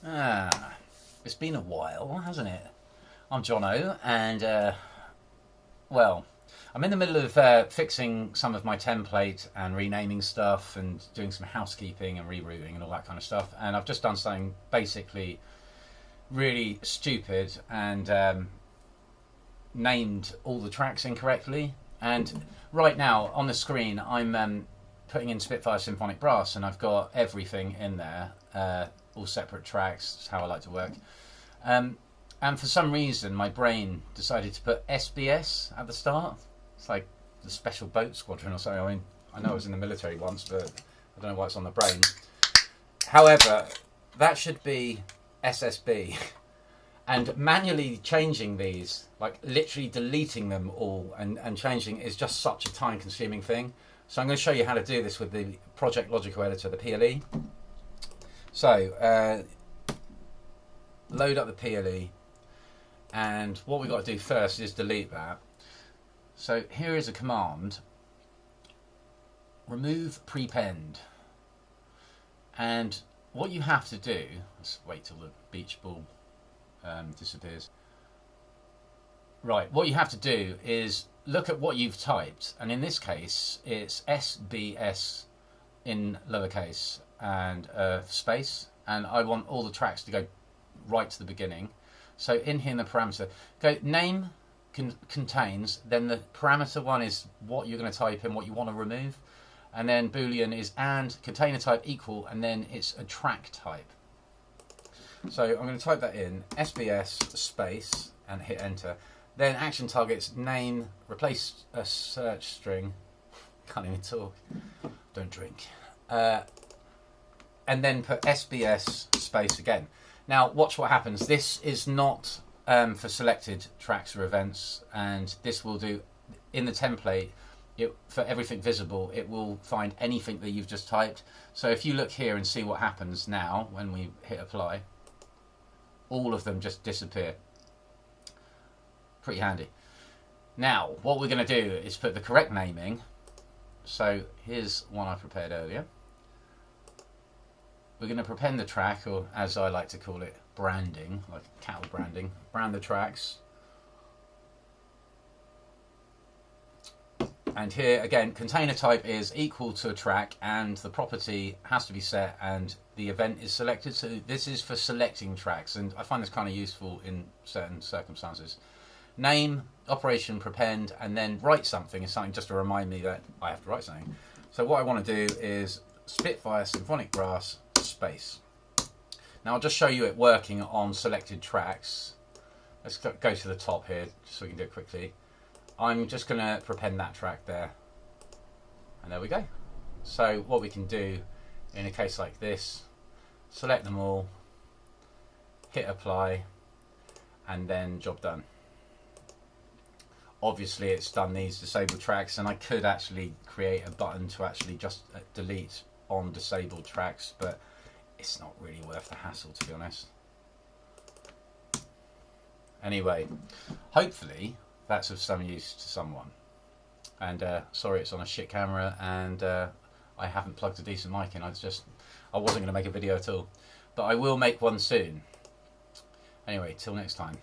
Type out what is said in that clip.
It's been a while, hasn't it? I'm Jono, and well, I'm in the middle of fixing some of my template and renaming stuff and doing some housekeeping and rerouting and all that kind of stuff. And I've just done something basically really stupid and named all the tracks incorrectly. And right now on the screen, I'm putting in Spitfire Symphonic Brass, and I've got everything in there, all separate tracks. That's how I like to work. And for some reason, my brain decided to put SBS at the start. It's like the Special Boat Squadron or something. I mean, I know I was in the military once, but I don't know why it's on the brain. However, that should be SSB. And manually changing these, like literally deleting them all and changing, is just such a time-consuming thing. So I'm going to show you how to do this with the Project Logical Editor, the PLE. So, load up the PLE, and what we've got to do first is delete that. So here is a command: remove prepend. And what you have to do, let's wait till the beach ball disappears. Right, what you have to do is look at what you've typed, and in this case it's SBS in lowercase and space, and I want all the tracks to go right to the beginning. So in here in the parameter, go name contains, then the parameter one is what you're going to type in, what you want to remove, and then boolean is and container type equal, and then it's a track type. So I'm going to type that in, SBS space, and hit enter. Then action targets, name, replace a search string, can't even talk, don't drink, and then put SBS space again. Now watch what happens. This is not for selected tracks or events, and this will do in the template. For everything visible, it will find anything that you've just typed. So if you look here and see what happens now when we hit apply, all of them just disappear. Pretty handy. Now what we're going to do is put the correct naming. So here's one I prepared earlier. We're going to prepend the track, or as I like to call it, branding, like cattle branding. Brand the tracks. And here again, container type is equal to a track, and the property has to be set, and the event is selected. So this is for selecting tracks, and I find this kind of useful in certain circumstances. Name, operation prepend, and then write something is something just to remind me that I have to write something. So what I want to do is Spitfire Symphonic Brass space. Now I'll just show you it working on selected tracks. Let's go to the top here so we can do it quickly. I'm just going to prepend that track there, and there we go. So what we can do in a case like this, select them all, hit apply, and then job done. Obviously it's done these disabled tracks, and I could actually create a button to actually just delete on disabled tracks, but it's not really worth the hassle, to be honest. Anyway, hopefully that's of some use to someone. And sorry it's on a shit camera, and I haven't plugged a decent mic in. I wasn't going to make a video at all, but I will make one soon. Anyway, till next time.